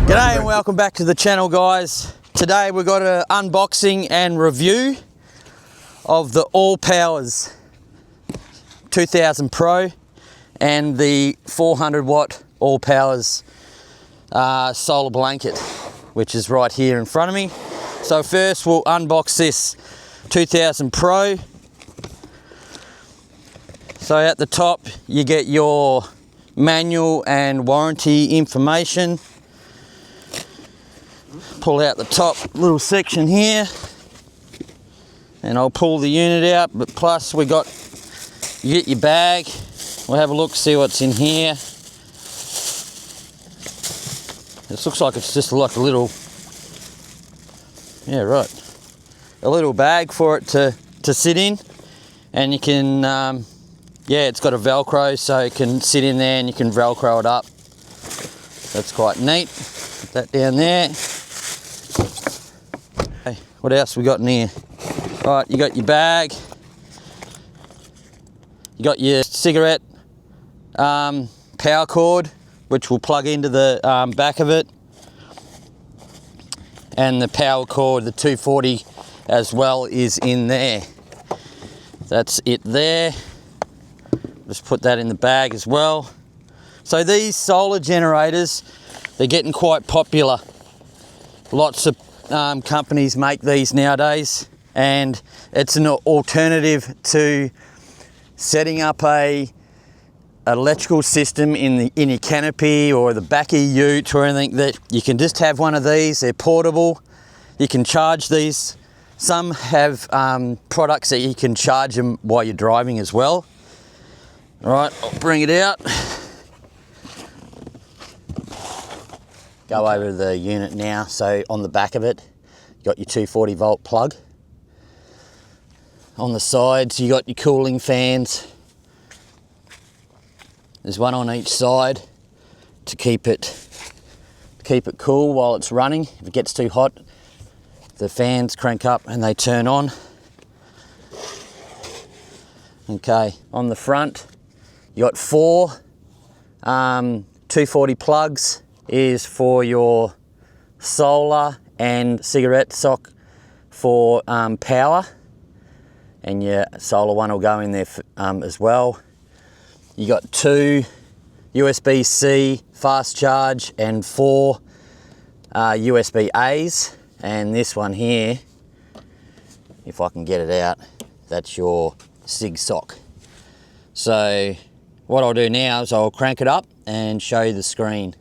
G'day and welcome back to the channel, guys. Today we've got an unboxing and review of the Allpowers 2000 Pro and the 400 watt Allpowers solar blanket, which is right here in front of me. So first we'll unbox this 2000 Pro. So at the top you get your manual and warranty information. Pull out the top little section here and I'll pull the unit out, but plus you get your bag. We'll have a look, see what's in here. This looks like it's just like a little, a little bag for it to sit in, and you can it's got a Velcro so it can sit in there and you can Velcro it up. That's quite neat. Put that down there. Okay, what else we got in here? All right, you got your bag. You got your cigarette power cord, which will plug into the back of it. And the power cord, the 240 as well, is in there. That's it there. Just put that in the bag as well. So these solar generators, they're getting quite popular. Lots of companies make these nowadays, and it's an alternative to setting up a electrical system in your canopy or the back of your ute or anything. That you can just have one of these. They're portable. You can charge these. Some have products that you can charge them while you're driving as well. All right, I'll bring it out. Go over to the unit now. So on the back of it, you got your 240 volt plug. On the sides, you got your cooling fans. There's one on each side to keep it cool while it's running. If it gets too hot, the fans crank up and they turn on. Okay, on the front, you got 4 240 plugs. Is for your solar and cigarette sock for power, and your solar one will go in there as well. You got 2 USB-C fast charge and 4 USB-A's, and this one here, if I can get it out, that's your SIG sock. So what I'll do now is I'll crank it up and show you the screen.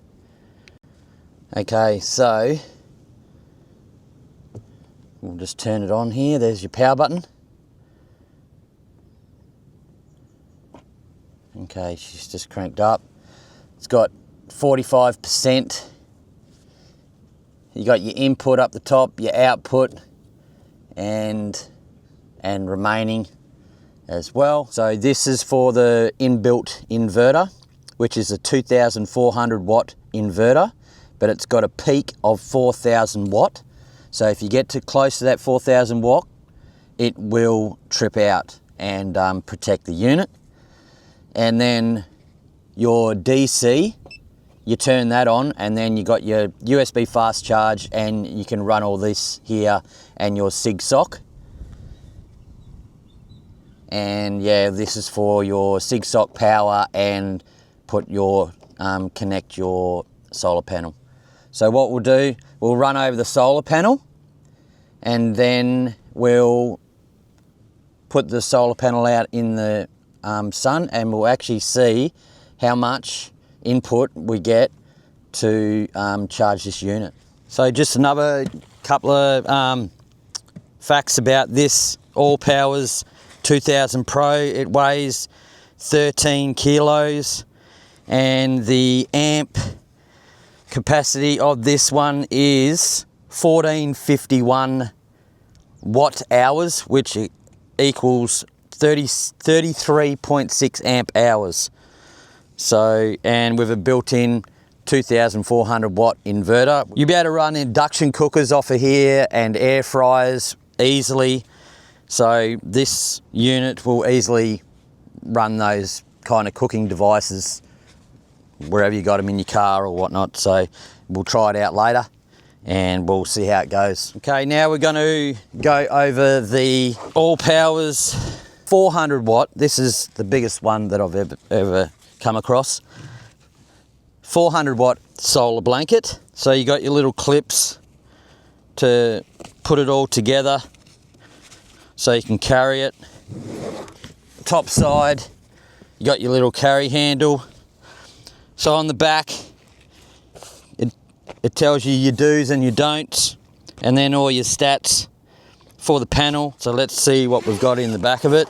Okay, so we'll just turn it on here. There's your power button. Okay, she's just cranked up. It's got 45%. You got your input up the top, your output, and remaining as well. So this is for the inbuilt inverter, which is a 2400 watt inverter. But it's got a peak of 4000 watt. So if you get too close to that 4000 watt, it will trip out and protect the unit. And then your DC, you turn that on, and then you got your USB fast charge, and you can run all this here and your SIG sock. And yeah, this is for your SIG sock power and connect your solar panel. So what we'll do, we'll run over the solar panel, and then we'll put the solar panel out in the sun, and we'll actually see how much input we get to charge this unit. So just another couple of facts about this Allpowers 2000 Pro. It weighs 13 kilos, and the amp capacity of this one is 1451 watt hours, which equals 33.6 amp hours. So, and with a built-in 2400 watt inverter, you'll be able to run induction cookers off of here and air fryers easily. So this unit will easily run those kind of cooking devices wherever you got them in your car or whatnot. So we'll try it out later and we'll see how it goes. Okay, now we're going to go over the Allpowers 400 watt. This is the biggest one that I've ever come across. 400 watt solar blanket. So you got your little clips to put it all together so you can carry it. Top side, you got your little carry handle. So on the back, it tells you your do's and your don'ts, and then all your stats for the panel. So let's see what we've got in the back of it.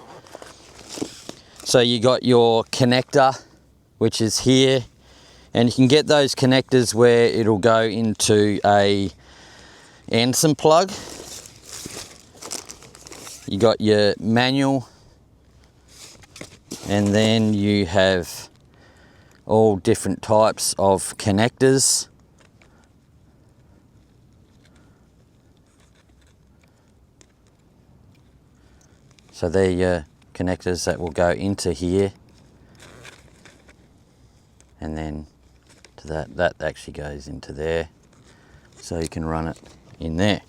So you got your connector, which is here, and you can get those connectors where it'll go into a Anson plug. You got your manual, and then you have all different types of connectors. So they're your connectors that will go into here, and then to that actually goes into there, so you can run it in there.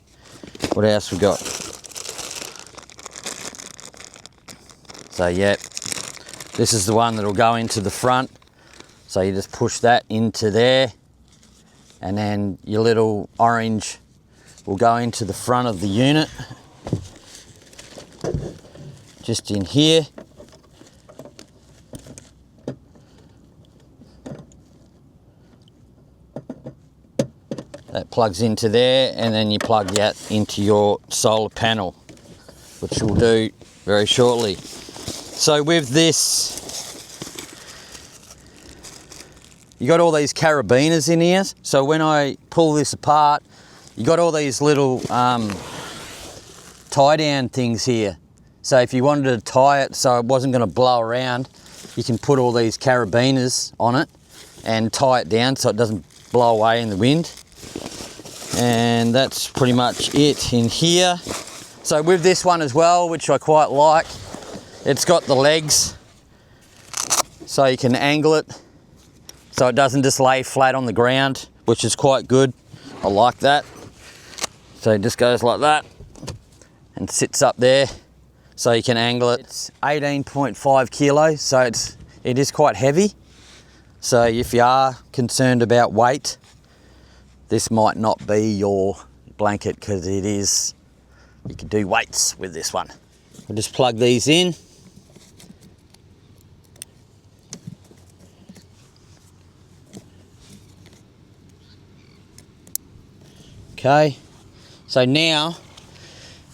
What else we got? So yeah, this is the one that will go into the front. So you just push that into there, and then your little orange will go into the front of the unit, just in here. That plugs into there, and then you plug that into your solar panel, which we'll do very shortly. So with this, you got all these carabiners in here. So when I pull this apart, you got all these little tie down things here. So if you wanted to tie it so it wasn't going to blow around, you can put all these carabiners on it and tie it down so it doesn't blow away in the wind. And that's pretty much it in here. So with this one as well, which I quite like, it's got the legs so you can angle it so it doesn't just lay flat on the ground, which is quite good. I like that. So it just goes like that and sits up there so you can angle it. It's 18.5 kilos, so it is quite heavy. So if you are concerned about weight, this might not be your blanket, because it is, you can do weights with this one. I'll just plug these in. Okay, so now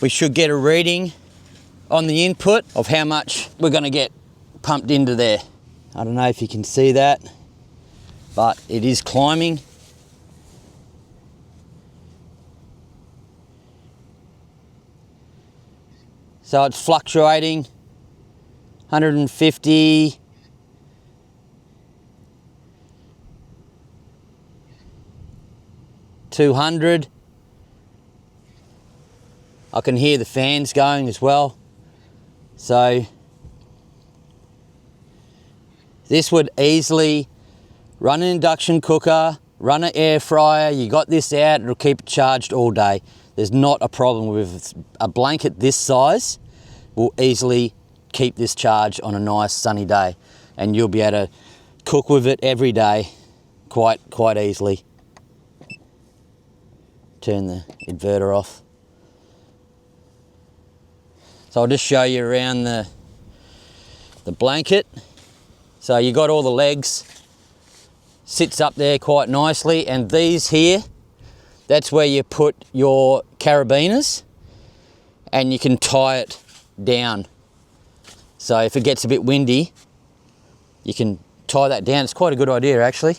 we should get a reading on the input of how much we're going to get pumped into there. I don't know if you can see that, but it is climbing. So it's fluctuating 150, 200. I can hear the fans going as well. So this would easily run an induction cooker, run an air fryer. You got this out, it'll keep it charged all day. There's not a problem with a blanket this size. Will easily keep this charged on a nice sunny day, and you'll be able to cook with it every day quite easily. Turn the inverter off. So I'll just show you around the blanket. So you got all the legs, sits up there quite nicely, and these here, that's where you put your carabiners, and you can tie it down. So if it gets a bit windy, you can tie that down. It's quite a good idea, actually.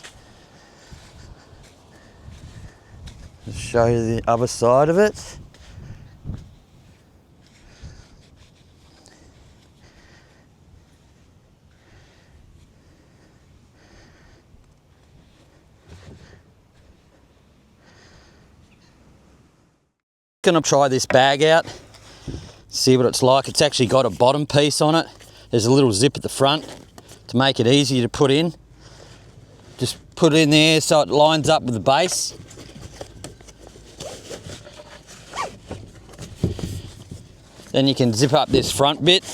Let's show you the other side of it. Gonna try this bag out, see what it's like. It's actually got a bottom piece on it. There's a little zip at the front to make it easier to put in. Just put it in there so it lines up with the base. Then you can zip up this front bit.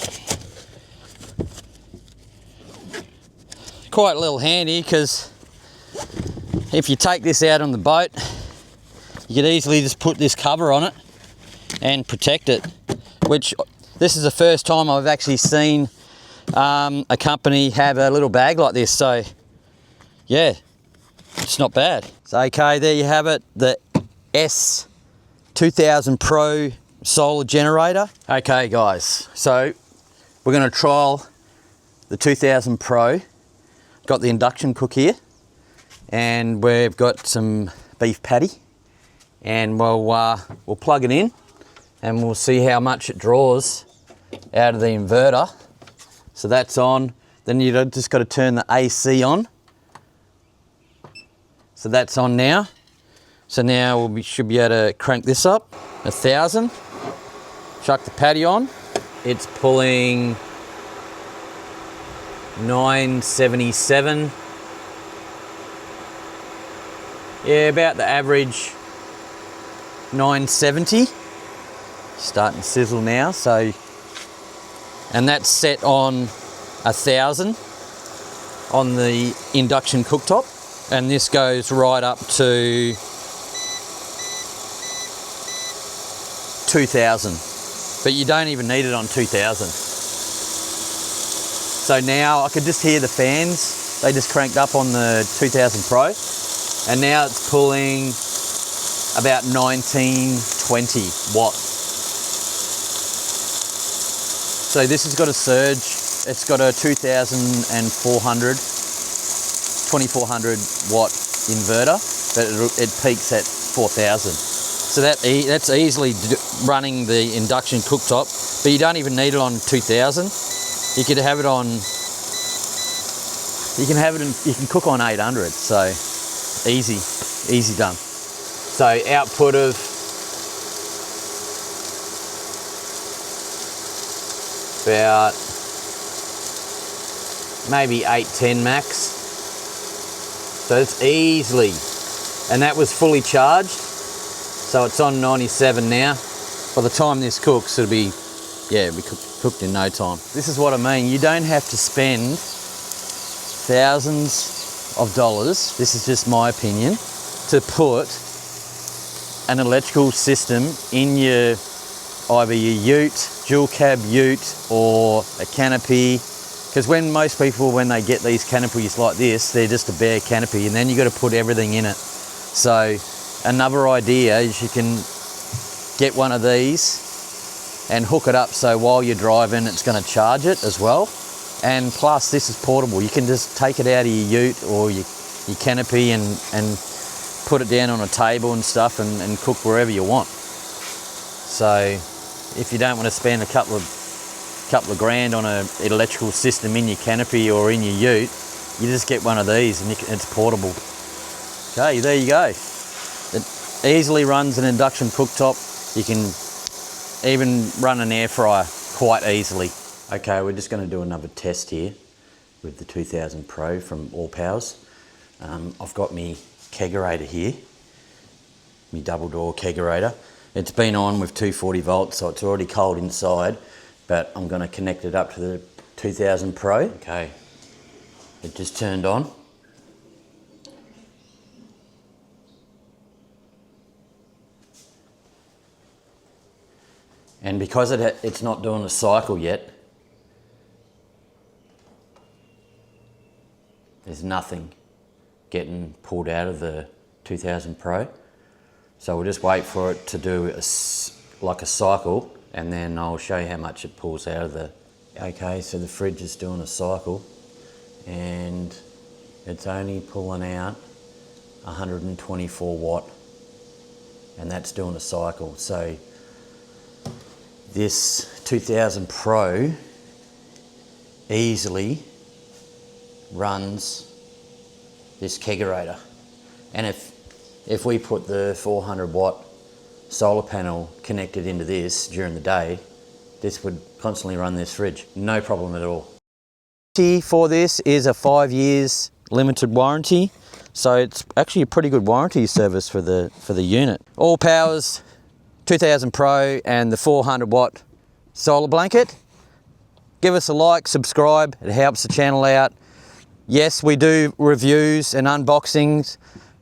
Quite a little handy, because if you take this out on the boat, you could easily just put this cover on it and protect it, which this is the first time I've actually seen a company have a little bag like this. So yeah, it's not bad. So okay, there you have it, the S2000PRO solar generator. Okay guys, so we're going to trial the 2000PRO. Got the induction cook here, and we've got some beef patty, and we'll plug it in and we'll see how much it draws out of the inverter. So that's on. Then you just got to turn the AC on. So that's on now. So now we should be able to crank this up 1,000. Chuck the patty on. It's pulling 977. Yeah, about the average 970. Starting to sizzle now, so, and that's set on 1,000 on the induction cooktop, and this goes right up to 2,000, but you don't even need it on 2,000. So now I could just hear the fans. They just cranked up on the 2000PRO, and now it's pulling about 1920 watts. So this has got a surge. It's got a 2,400, 2,400 watt inverter, but it peaks at 4,000. So that's easily running the induction cooktop, but you don't even need it on 2,000. You could have it on, you can cook on 800, so easy done. So output of about maybe 810 max. So it's easily, and that was fully charged. So it's on 97 now. By the time this cooks, it'll be, yeah, it'll be cooked in no time. This is what I mean. You don't have to spend thousands of dollars, this is just my opinion, to put an electrical system in your, either your ute, dual cab ute, or a canopy. Because when most people, when they get these canopies like this, they're just a bare canopy, and then you got to put everything in it. So another idea is you can get one of these and hook it up, so while you're driving it's going to charge it as well. And plus this is portable. You can just take it out of your ute or your canopy and put it down on a table and stuff and cook wherever you want. So if you don't want to spend a couple of grand on an electrical system in your canopy or in your ute, you just get one of these and it's portable. Okay, there you go. It easily runs an induction cooktop. You can even run an air fryer quite easily. Okay, we're just going to do another test here with the 2000PRO from Allpowers. I've got my kegerator here, my double door kegerator. It's been on with 240 volts, so it's already cold inside, but I'm going to connect it up to the 2000PRO. Okay, it just turned on. And because it's not doing a cycle yet, there's nothing getting pulled out of the 2000PRO. So we'll just wait for it to do like a cycle, and then I'll show you how much it pulls out of the... Okay, so the fridge is doing a cycle, and it's only pulling out 124 watt, and that's doing a cycle. So this 2000PRO easily runs this kegerator, and if we put the 400 watt solar panel connected into this during the day, this would constantly run this fridge, no problem at all. For this is a 5 years limited warranty. So it's actually a pretty good warranty service for the unit. Allpowers 2000 Pro and the 400 watt solar blanket. Give us a like, subscribe, it helps the channel out. Yes, we do reviews and unboxings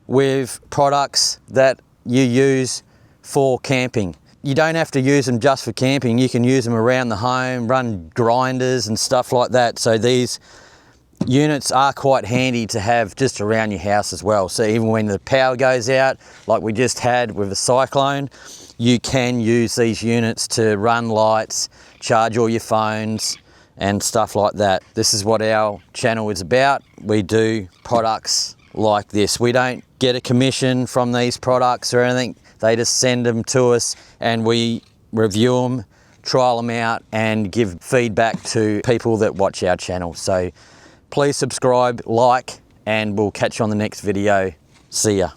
with products that you use for camping. You don't have to use them just for camping, you can use them around the home, run grinders and stuff like that. So these units are quite handy to have just around your house as well. So even when the power goes out, like we just had with the cyclone, you can use these units to run lights, charge all your phones and stuff like that. This is what our channel is about. We do products like this. We don't get a commission from these products or anything. They just send them to us and we review them, trial them out and give feedback to people that watch our channel. So please subscribe, like, and we'll catch you on the next video. See ya.